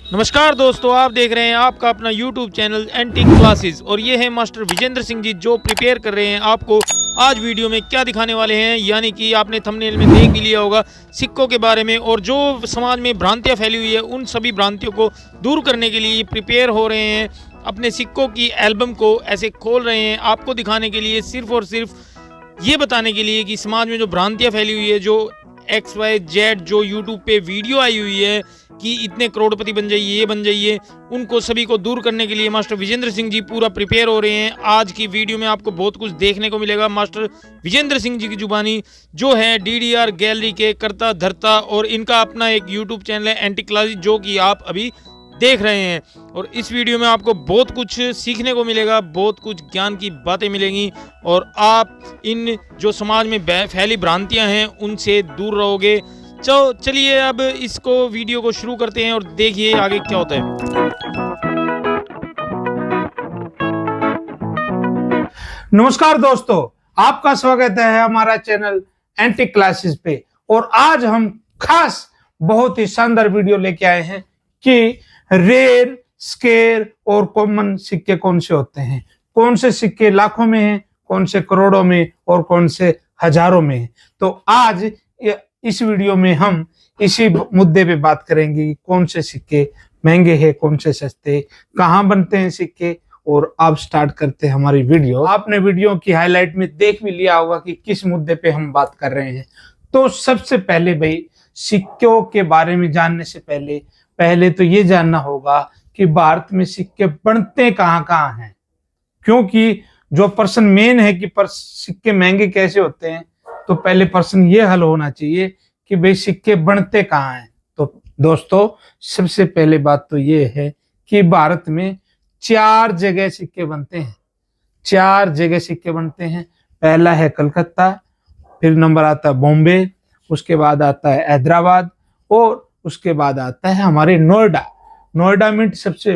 नमस्कार दोस्तों, आप देख रहे हैं आपका अपना YouTube चैनल एंटीक क्लासेस और ये है मास्टर विजेंद्र सिंह जी जो प्रिपेयर कर रहे हैं आपको आज वीडियो में क्या दिखाने वाले हैं। यानी कि आपने थंबनेल में देख भी लिया होगा सिक्कों के बारे में, और जो समाज में भ्रांतियां फैली हुई है उन सभी भ्रांतियों को दूर करने के लिए प्रिपेयर हो रहे हैं। अपने सिक्कों की एल्बम को ऐसे खोल रहे हैं आपको दिखाने के लिए, सिर्फ और सिर्फ ये बताने के लिए कि समाज में जो भ्रांतियाँ फैली हुई है, जो XYZ जो यूट्यूब पे वीडियो आई हुई है कि इतने करोड़पति बन जाइए, ये बन जाइए, उनको सभी को दूर करने के लिए मास्टर विजेंद्र सिंह जी पूरा प्रिपेयर हो रहे हैं। आज की वीडियो में आपको बहुत कुछ देखने को मिलेगा। मास्टर विजेंद्र सिंह जी की जुबानी जो है DDR गैलरी के करता धरता, और इनका अपना एक यूट्यूब चैनल है एंटीक क्लासेस जो कि आप अभी देख रहे हैं। और इस वीडियो में आपको बहुत कुछ सीखने को मिलेगा, बहुत कुछ ज्ञान की बातें मिलेंगी, और आप इन जो समाज में फैली भ्रांतियां हैं उनसे दूर रहोगे। चलिए अब इसको वीडियो को शुरू करते हैं और देखिए आगे क्या होता है। नमस्कार दोस्तों, आपका स्वागत है हमारा चैनल एंटीक क्लासेस पे। और आज हम खास बहुत ही शानदार वीडियो लेके आए हैं कि रेयर, स्केर और कॉमन सिक्के कौन से होते हैं, कौन से सिक्के लाखों में हैं, कौन से करोड़ों में और कौन से हजारों में हैं। तो आज इस वीडियो में हम इसी मुद्दे पे बात करेंगे कि कौन से सिक्के महंगे हैं, कौन से सस्ते, कहाँ बनते हैं सिक्के। और अब स्टार्ट करते हैं हमारी वीडियो। आपने वीडियो की हाईलाइट में देख भी लिया होगा कि किस मुद्दे पे हम बात कर रहे हैं। तो सबसे पहले भाई, सिक्कों के बारे में जानने से पहले तो ये जानना होगा कि भारत में सिक्के बनते कहाँ हैं। क्योंकि जो प्रश्न मेन है कि सिक्के महंगे कैसे होते हैं, तो पहले प्रश्न ये हल होना चाहिए कि भाई सिक्के बनते कहाँ हैं। तो दोस्तों, सबसे पहले बात तो ये है कि भारत में 4 जगह सिक्के बनते हैं। 4 जगह सिक्के बनते हैं। पहला है कलकत्ता, फिर नंबर आता है बॉम्बे, उसके बाद आता है हैदराबाद, और उसके बाद आता है हमारे नोएडा। नोएडा मिंट सबसे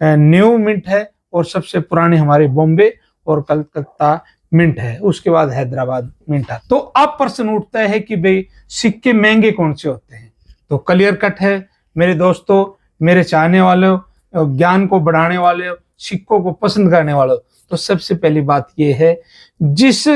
न्यू मिंट है और सबसे पुरानी हमारे बॉम्बे और कलकत्ता मिंट है। उसके बाद हैदराबाद मिंट है। तो अब प्रश्न उठता है कि भाई सिक्के महंगे कौन से होते हैं। तो क्लियर कट है मेरे दोस्तों, मेरे चाहने वालों, ज्ञान को बढ़ाने वाले, सिक्कों को पसंद करने वालों। तो सबसे पहली बात यह है, जिस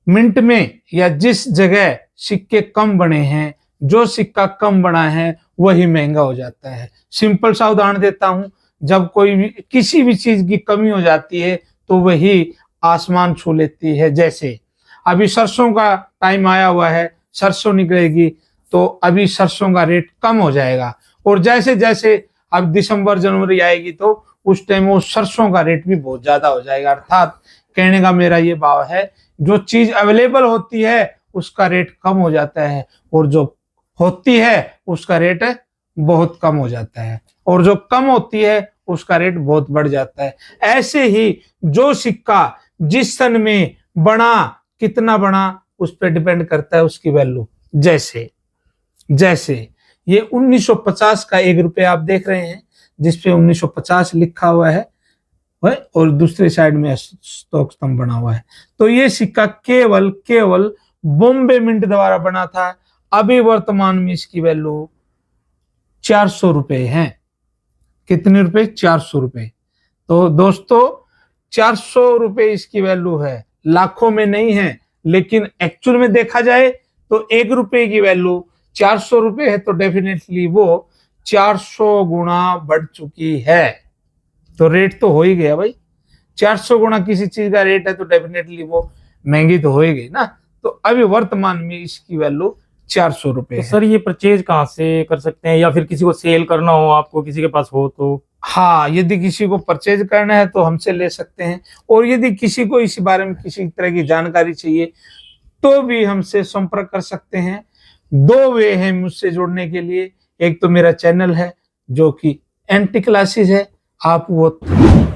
मिंट में या जिस जगह सिक्के कम बने हैं, जो सिक्का कम बना है वही महंगा हो जाता है। सिंपल सा उदाहरण देता हूं, जब कोई भी किसी भी चीज की कमी हो जाती है तो वही आसमान छू लेती है। जैसे अभी सरसों का टाइम आया हुआ है, सरसों निकलेगी, तो अभी सरसों का रेट कम हो जाएगा। और जैसे जैसे अब दिसंबर जनवरी आएगी तो उस टाइम वो सरसों का रेट भी बहुत ज्यादा हो जाएगा। अर्थात कहने का मेरा ये भाव है, जो चीज अवेलेबल होती है उसका रेट कम हो जाता है, और जो होती है उसका रेट बहुत कम हो जाता है, और जो कम होती है उसका रेट बहुत बढ़ जाता है। ऐसे ही जो सिक्का जिस सन में बना, कितना बना, उस पर डिपेंड करता है उसकी वैल्यू। जैसे ये 1950 का 1 रुपया आप देख रहे हैं, जिसपे 1950 लिखा हुआ है और दूसरे साइड में स्टॉक स्तंभ बना हुआ है। तो ये सिक्का केवल बॉम्बे मिंट द्वारा बना था। अभी वर्तमान में इसकी वैल्यू 400 रुपए है। कितने रुपए? 400 रुपए। तो दोस्तों, 400 रुपए इसकी वैल्यू है, लाखों में नहीं है। लेकिन एक्चुअल में देखा जाए तो 1 रुपए की वैल्यू 400 रुपए है, तो डेफिनेटली वो 400 गुना बढ़ चुकी है। तो रेट तो हो ही गया भाई। 400 गुना किसी चीज का रेट है तो डेफिनेटली वो महंगी तो हो ही गई ना। तो अभी वर्तमान में इसकी वैल्यू 400 रुपए तो है। सर, ये परचेज कहाँ से कर सकते हैं, या फिर किसी को सेल करना हो, आपको किसी के पास हो तो? हाँ, यदि किसी को परचेज करना है तो हमसे ले सकते हैं, और यदि किसी को इसी बारे में किसी तरह की जानकारी चाहिए तो भी हमसे संपर्क कर सकते हैं। 2 वे हैं मुझसे जुड़ने के लिए। एक तो मेरा चैनल है जो कि एंटीक क्लासेस है, आप वो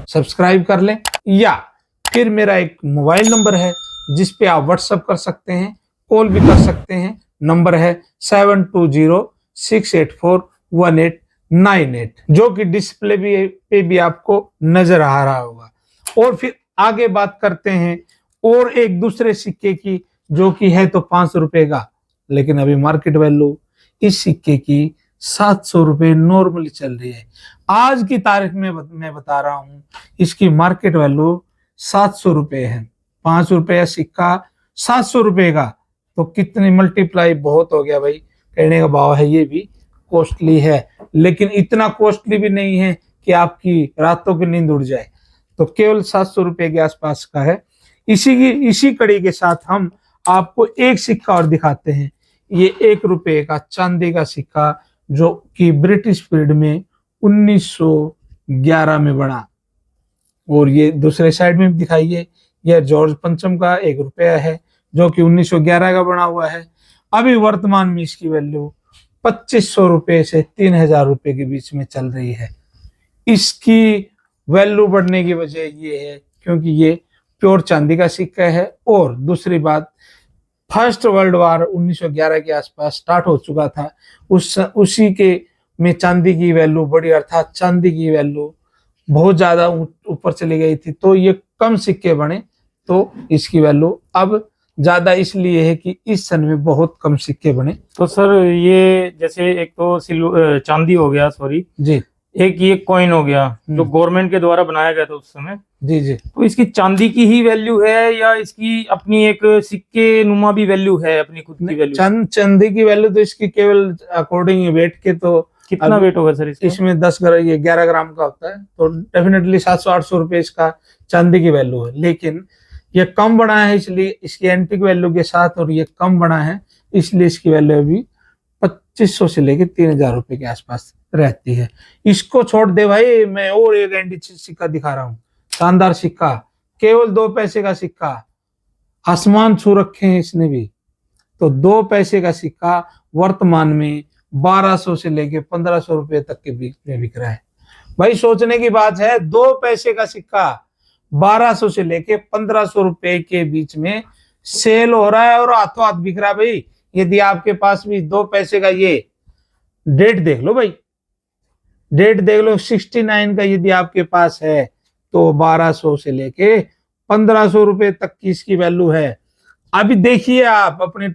सब्सक्राइब कर लें, या फिर मेरा एक मोबाइल नंबर है जिस पे आप व्हाट्सएप कर सकते हैं, कॉल भी कर सकते हैं। नंबर है 7206841898, जो कि डिस्प्ले पे भी आपको नजर आ रहा होगा। और फिर आगे बात करते हैं और एक दूसरे सिक्के की, जो कि है तो 500 रुपए का, लेकिन अभी मार्केट वैल्यू इस सिक्के की 700 रुपये नॉर्मली चल रही है। आज की तारीख में मैं बता रहा हूँ, इसकी मार्केट वैल्यू 700 रुपये है। 5 रुपये सिक्का 700 रुपये का, तो कितनी मल्टीप्लाई बहुत हो गया भाई। कहने का भाव है ये भी कॉस्टली है, लेकिन इतना कॉस्टली भी नहीं है कि आपकी रातों की नींद उड़ जाए। तो केवल 700 रुपये के आसपास का है। इसी कड़ी के साथ हम आपको एक सिक्का और दिखाते हैं। ये 1 रुपये का चांदी का सिक्का, जो कि ब्रिटिश पीरियड में 1911 में बना। और ये दूसरे साइड में दिखाइए, यह जॉर्ज पंचम का 1 रुपया है, जो कि 1911 का बना हुआ है। अभी वर्तमान में इसकी वैल्यू 2500 रुपये से 3000 रुपये के बीच में चल रही है। इसकी वैल्यू बढ़ने की वजह ये है क्योंकि ये प्योर चांदी का सिक्का है, और दूसरी बात, फर्स्ट वर्ल्ड वार 1911 के आसपास स्टार्ट हो चुका था। उसी के में चांदी की वैल्यू बढ़ी, अर्थात चांदी की वैल्यू बहुत ज्यादा ऊपर चली गई थी, तो ये कम सिक्के बने। तो इसकी वैल्यू अब ज्यादा इसलिए है कि इस सन में बहुत कम सिक्के बने। तो सर ये जैसे एक तो चांदी हो गया, सॉरी जी, एक ये कॉइन हो गया जो गवर्नमेंट के द्वारा बनाया गया था उस समय। जी जी। तो इसकी चांदी की ही वैल्यू है या इसकी अपनी एक सिक्के नुमा भी वैल्यू है, अपनी खुद की वैल्यू? चांदी की वैल्यू तो इसकी केवल अकॉर्डिंग वेट के, तो कितना वेट होगा सर इसमें 10 ग्राम, ये 11 ग्राम का होता है, तो डेफिनेटली 700-800 रुपये इसका चांदी की वैल्यू है। लेकिन ये कम बना है, इसलिए इसकी एंटिक वैल्यू के साथ, और ये कम बना है इसलिए इसकी वैल्यू अभी 2500 से लेके 3000 रुपये के आसपास रहती है। इसको छोड़ दे भाई, मैं और एक एंटिक सिक्का दिखा रहा हूँ, शानदार सिक्का, केवल 2 पैसे का सिक्का, आसमान छू रखे हैं इसने भी। तो 2 पैसे का सिक्का वर्तमान में 1200 से लेके 1500 रुपये तक के बीच में बिक रहा है। भाई सोचने की बात है, 2 पैसे का सिक्का 1200 से लेके 1500 रुपये के बीच में सेल हो रहा है और हाथों हाथ बिक रहा है। भाई यदि आपके पास भी 2 पैसे का, ये डेट देख लो भाई, डेट देख लो, 69 का यदि आपके पास है तो 1200 से लेके 1500 रुपये तक की इसकी वैल्यू है। अभी देखिए, आप अपने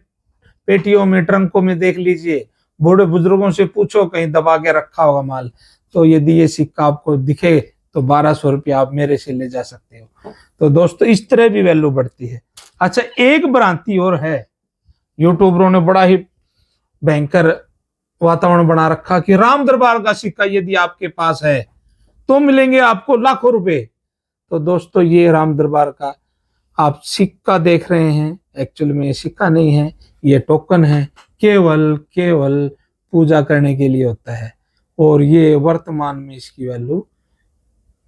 पेटियों में, ट्रंकों में देख लीजिए, बूढ़े बुजुर्गों से पूछो, कहीं दबा के रखा होगा माल। तो यदि ये सिक्का आपको दिखे तो 1200 रुपये आप मेरे से ले जा सकते हो। तो दोस्तों इस तरह भी वैल्यू बढ़ती है। अच्छा, एक भ्रांति और है, यूट्यूबरों ने बड़ा ही भयंकर वातावरण बना रखा कि राम दरबार का सिक्का यदि आपके पास है तो मिलेंगे आपको लाखों रुपए। तो दोस्तों ये राम दरबार का आप सिक्का देख रहे हैं, एक्चुअली में ये सिक्का नहीं है, ये टोकन है, केवल पूजा करने के लिए होता है। और ये वर्तमान में इसकी वैल्यू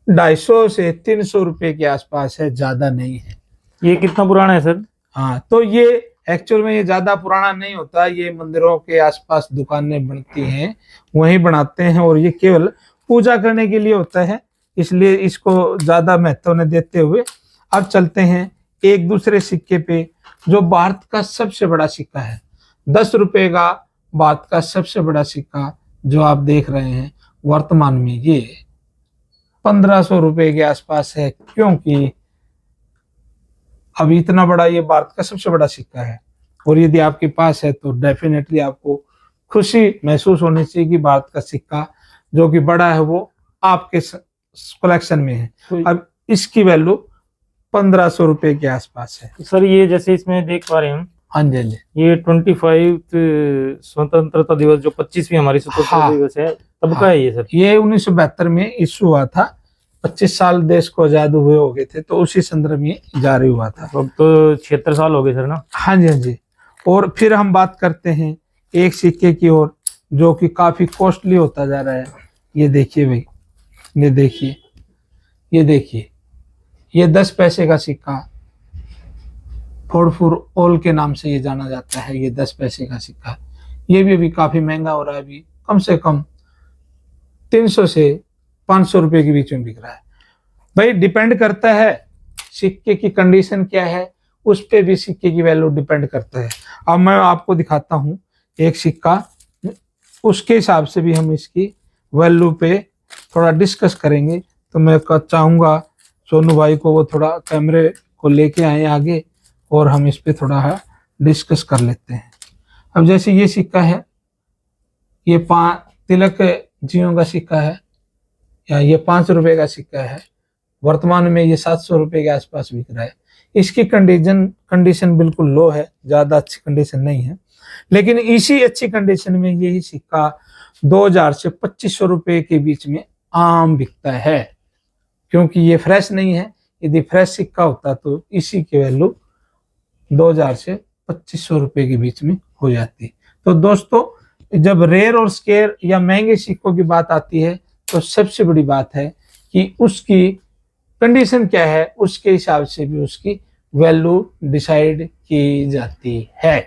250 से 300 रुपये के आसपास है, ज्यादा नहीं है। ये कितना पुराना है सर? हाँ, तो ये एक्चुअल में ये ज्यादा पुराना नहीं होता, ये मंदिरों के आसपास दुकानें बनती हैं, वहीं बनाते हैं, और ये केवल पूजा करने के लिए होता है, इसलिए इसको ज्यादा महत्व न देते हुए अब चलते हैं एक दूसरे सिक्के पे, जो भारत का सबसे बड़ा सिक्का है। 10 रुपये का भारत का सबसे बड़ा सिक्का जो आप देख रहे हैं, वर्तमान में ये 1500 रुपये के आसपास है, क्योंकि अभी इतना बड़ा ये भारत का सबसे बड़ा सिक्का है। और यदि आपके पास है तो डेफिनेटली आपको खुशी महसूस होनी चाहिए कि भारत का सिक्का जो कि बड़ा है वो आपके कलेक्शन में है। तो अब इसकी वैल्यू 1500 रुपये के आसपास है। तो सर ये जैसे इसमें देख पा रहे हैं हम, हाँ जी, हाँ जी, ये 25 स्वतंत्रता दिवस, जो 25वीं हमारी स्वतंत्रता दिवस है, तब का है ये सर? ये 1972 में इशू हुआ था, 25 साल देश को आजाद हुए हो गए थे, तो उसी संदर्भ में जारी हुआ था। अब तो 76 साल हो गए सर ना? हाँ जी, हाँ जी। और फिर हम बात करते हैं एक सिक्के की ओर, जो कि काफी कॉस्टली होता जा रहा है। ये देखिए भाई, ये देखिए, ये देखिए, ये 10 पैसे का सिक्का, फोर फॉर ऑल के नाम से ये जाना जाता है। ये 10 पैसे का सिक्का, ये भी अभी काफी महंगा हो रहा है, अभी कम से कम 300 से 500 रुपए के बीच में बिक रहा है। भाई डिपेंड करता है सिक्के की कंडीशन क्या है, उस पे भी सिक्के की वैल्यू डिपेंड करता है। अब मैं आपको दिखाता हूँ एक सिक्का, उसके हिसाब से भी हम इसकी वैल्यू पे थोड़ा डिस्कस करेंगे। तो मैं चाहूँगा सोनू भाई को वो थोड़ा कैमरे को लेके आए आगे, और हम इस पे थोड़ा डिस्कस कर लेते हैं। अब जैसे ये सिक्का है, ये तिलक जियों का सिक्का है, या ये 5 रुपए का सिक्का है। वर्तमान में ये 700 रुपए के आसपास बिक रहा है। इसकी कंडीशन बिल्कुल लो है, ज्यादा अच्छी कंडीशन नहीं है। लेकिन इसी अच्छी कंडीशन में यही सिक्का 2000 से 2500 रुपए के बीच में आम बिकता है, क्योंकि ये फ्रेश नहीं है। यदि फ्रेश सिक्का होता तो इसी की वैल्यू 2000 से 2500 रुपए के बीच में हो जाती। तो दोस्तों, जब रेयर और स्केयर या महंगे सिक्कों की बात आती है तो सबसे बड़ी बात है कि उसकी कंडीशन क्या है, उसके हिसाब से भी उसकी वैल्यू डिसाइड की जाती है।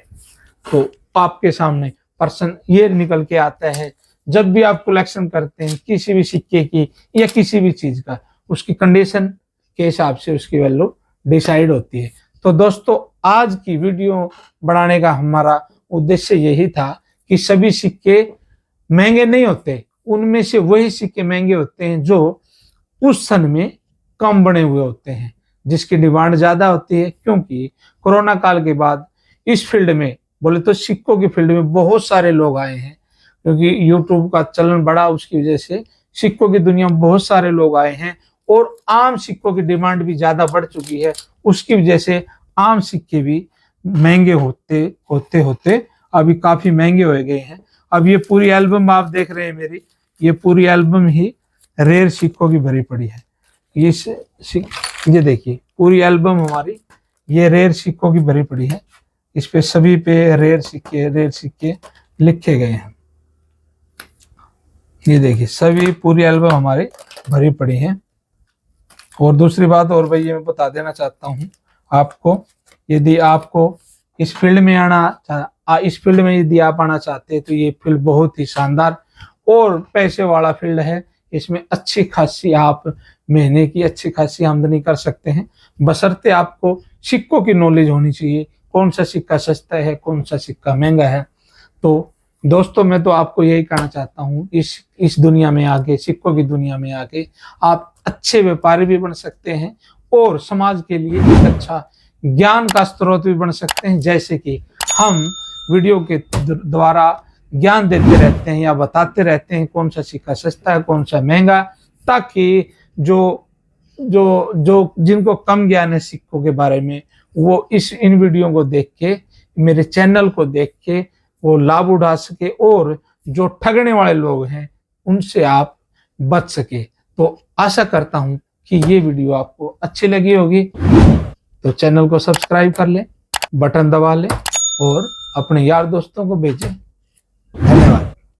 तो आपके सामने पर्सन ये निकल के आता है, जब भी आप कलेक्शन करते हैं किसी भी सिक्के की या किसी भी चीज का, उसकी कंडीशन के हिसाब से उसकी वैल्यू डिसाइड होती है। तो दोस्तों, आज की वीडियो बनाने का हमारा उद्देश्य यही था कि सभी सिक्के महंगे नहीं होते, उनमें से वही सिक्के महंगे होते हैं जो उस सन में कम बने हुए होते हैं, जिसकी डिमांड ज्यादा होती है। क्योंकि कोरोना काल के बाद इस फील्ड में, बोले तो सिक्कों की फील्ड में बहुत सारे लोग आए हैं, क्योंकि यूट्यूब का चलन बढ़ा, उसकी वजह से सिक्कों की दुनिया में बहुत सारे लोग आए हैं और आम सिक्कों की डिमांड भी ज्यादा बढ़ चुकी है। उसकी वजह से आम सिक्के भी महंगे होते होते होते अभी काफी महंगे हो गए हैं। अब ये पूरी एल्बम आप देख रहे हैं मेरी, ये पूरी एल्बम ही रेयर सिक्कों की भरी पड़ी है। ये देखिए, पूरी एल्बम हमारी ये रेयर सिक्कों की भरी पड़ी है। इस पे सभी पे रेयर सिक्के लिखे गए हैं। ये देखिए, सभी पूरी एल्बम हमारी भरी पड़ी है। और दूसरी बात और भैया मैं बता देना चाहता हूँ आपको, यदि आपको इस फील्ड में यदि आप आना चाहते हैं तो ये फील्ड बहुत ही शानदार और पैसे वाला फील्ड है। इसमें अच्छी खासी आप महीने की अच्छी खासी आमदनी कर सकते हैं, बशर्ते आपको सिक्कों की नॉलेज होनी चाहिए, कौन सा सिक्का सस्ता है, कौन सा सिक्का महंगा है। तो दोस्तों, मैं तो आपको यही कहना चाहता हूँ, इस दुनिया में आके, सिक्कों की दुनिया में आके आप अच्छे व्यापारी भी बन सकते हैं और समाज के लिए एक अच्छा ज्ञान का स्रोत भी बन सकते हैं। जैसे कि हम वीडियो के द्वारा ज्ञान देते रहते हैं या बताते रहते हैं कौन सा सिक्का सस्ता है, कौन सा महंगा, ताकि जो जिनको कम ज्ञान है सिक्कों के बारे में, वो इन वीडियो को देख के, मेरे चैनल को देख के वो लाभ उठा सके और जो ठगने वाले लोग हैं उनसे आप बच सके। तो आशा करता हूं कि ये वीडियो आपको अच्छी लगी होगी। तो चैनल को सब्सक्राइब कर लें, बटन दबा लें और अपने यार दोस्तों को भेजें। धन्यवाद।